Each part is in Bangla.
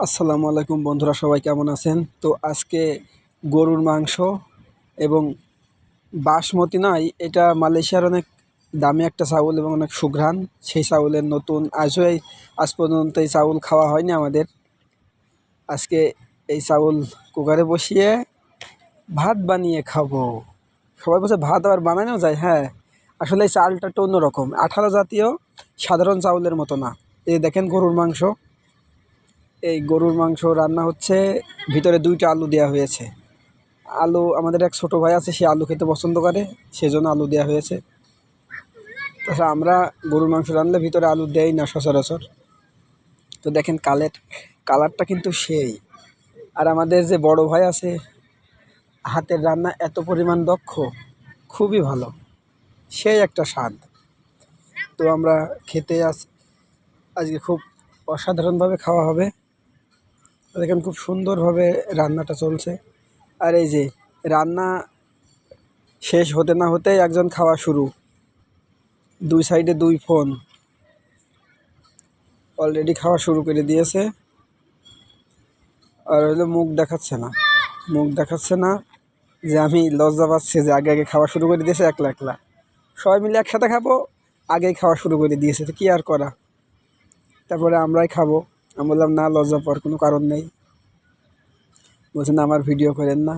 আসসালামু আলাইকুম বন্ধুরা, সবাই কেমন আছেন? তো আজকে গরুর মাংস এবং বাসমতি নয়, এটা মালয়েশিয়ার অনেক দামি একটা চাউল এবং অনেক সুঘ্রাণ। সেই চাউলের নতুন আজ পর্যন্ত এই চাউল খাওয়া হয়নি আমাদের। আজকে এই চাউল কুকারে বসিয়ে ভাত বানিয়ে খাবো। সবাই বলছে ভাত আবার বানানো যায়। হ্যাঁ, আসলে এই চালটা একটু অন্যরকম, আঠালো জাতীয়, সাধারণ চাউলের মতো না। এই দেখেন গরুর মাংস, এই গরুর মাংস রান্না হচ্ছে, ভিতরে 2টা আলু দেওয়া হয়েছে। আলু, আমাদের এক ছোট ভাই আছে, সে আলু খেতে পছন্দ করে, সেজন্য আলু দেওয়া হয়েছে। তাছাড়া আমরা গরুর মাংস রান্নলে ভিতরে আলু দেই না সচরাচর। তো দেখেন কালারটা কিন্তু সেই। আর আমাদের যে বড় ভাই আছে, হাতের রান্না এত পরিমাণ দক্ষ, খুবই ভালো, সেই একটা স্বাদ। তো আমরা খেতে আজকে খুব অসাধারণভাবে খাওয়া হবে। দেখেন খুব সুন্দরভাবে রান্নাটা চলছে। আর এই যে রান্না শেষ হতে না হতেই একজন খাওয়া শুরু, 2 সাইডে 2 ফোন, অলরেডি খাওয়া শুরু করে দিয়েছে। আর হইলো মুখ দেখাচ্ছে না যে আমি লজ্জা পাচ্ছি যে আগে আগে খাওয়া শুরু করে দিয়েছে একলা একলা। সবাই মিলে একসাথে খাবো, আগেই খাওয়া শুরু করে দিয়েছে, তো কী আর করা। তারপরে আমরাই খাবো। আমি বললাম না, লজ্জা পাওয়ার কোনো কারণ নেই। বলছেন আমার ভিডিও করেন না।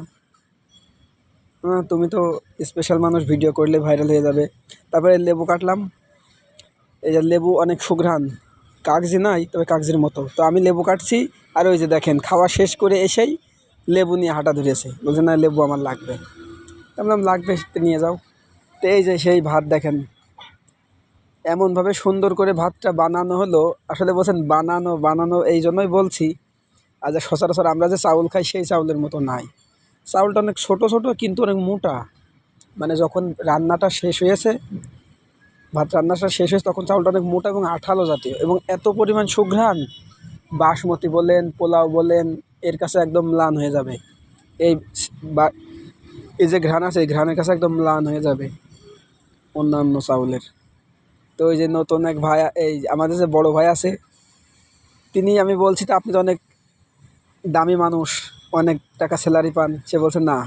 তুমি তো স্পেশাল মানুষ, ভিডিও করলে ভাইরাল হয়ে যাবে। তারপরে লেবু কাটলাম। এই যে লেবু অনেক সুঘ্রাণ, কাগজি নাই তবে কাগজির মতো। তো আমি লেবু কাটছি, আর ওই যে দেখেন খাওয়া শেষ করে এসেই লেবু নিয়ে হাঁটা ধরেছে, বলছে না লেবু আমার লাগবে। তো বললাম লাগবে, নিয়ে যাও। তো এই যে সেই ভাত দেখেন, এমনভাবে সুন্দর করে ভাতটা বানানো হলো। আসলে বলছেন বানানো বানানো, এই জন্যই বলছি। আর যে সচরাচর আমরা যে চাউল খাই সেই চাউলের মতো নাই। চাউলটা অনেক ছোট ছোট কিন্তু অনেক মোটা। মানে যখন রান্নাটা শেষ হয়েছে, ভাত রান্নাটা শেষ হয়েছে, তখন চাউলটা অনেক মোটা এবং আঠালো জাতীয় এবং এত পরিমাণ সুঘ্রাণ। বাসমতি বলেন, পোলাও বলেন, এর কাছে একদম ম্লান হয়ে যাবে। এই বা এই যে ঘ্রাণ আছে, এই ঘ্রাণের কাছে একদম ম্লান হয়ে যাবে অন্যান্য চাউলের। তো ওই যে নতুন এক ভাই, এই আমাদের যে বড় ভাই আছে, তিনি, আমি বলছি তো আপনি তো অনেক দামি মানুষ, অনেক টাকা স্যালারি পান। সে বলছে না,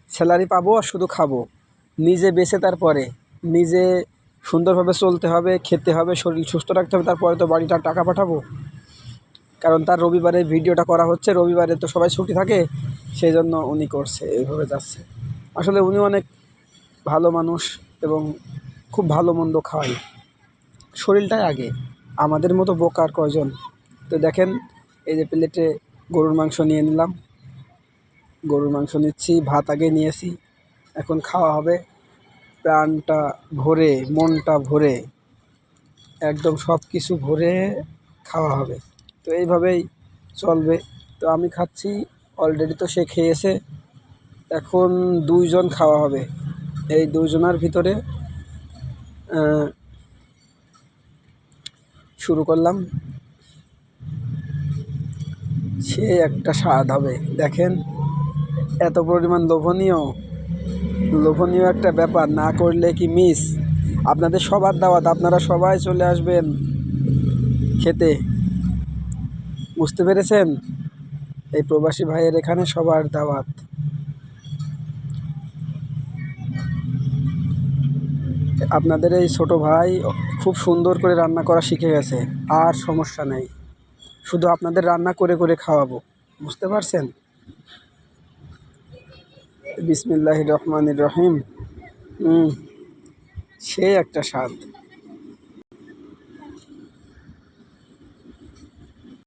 স্যালারি পাবো আর শুধু খাবো, নিজে বেঁচে তারপরে নিজে সুন্দরভাবে চলতে হবে, খেতে হবে, শরীর সুস্থ রাখতে হবে, তারপরে তো বাড়িটার টাকা পাঠাবো। কারণ তার রবিবারে ভিডিওটা করা হচ্ছে, রবিবারে তো সবাই ছুটি থাকে, সেই জন্য উনি করছে, এইভাবে যাচ্ছে। আসলে উনি অনেক ভালো মানুষ এবং খুব ভালো মন্দ খায়, শরীরটাই আগে, আমাদের মতো বোকা আর কয়জন। তো দেখেন এই যে প্লেটে গরুর মাংস নিয়ে নিলাম, গরুর মাংস নিচ্ছি, ভাত আগে নিয়েছি, এখন খাওয়া হবে প্রাণটা ভরে, মনটা ভরে, একদম সব কিছু ভরে খাওয়া হবে। তো এইভাবেই চলবে। তো আমি খাচ্ছি, অলরেডি তো সে খেয়েছে, এখন 2জন খাওয়া হবে। এই 2জনের ভিতরে শুরু করলাম, সে একটা স্বাদ হবে। দেখেন এত পরিমাণ লোভনীয়, লোভনীয় একটা ব্যাপার, না করলে কি মিস। আপনাদের সবার দাওয়াত, আপনারা সবাই চলে আসবেন খেতে, বুঝতে পেরেছেন? এই প্রবাসী ভাইয়ের এখানে সবার দাওয়াত। আপনাদের এই ছোট ভাই খুব সুন্দর করে রান্না করা শিখে গেছে, আর সমস্যা নেই, শুধু আপনাদের রান্না করে করে খাওয়াবো, বুঝতে পারছেন? বিসমিল্লাহির রহমানির রহিম। সে একটা স্বাদ।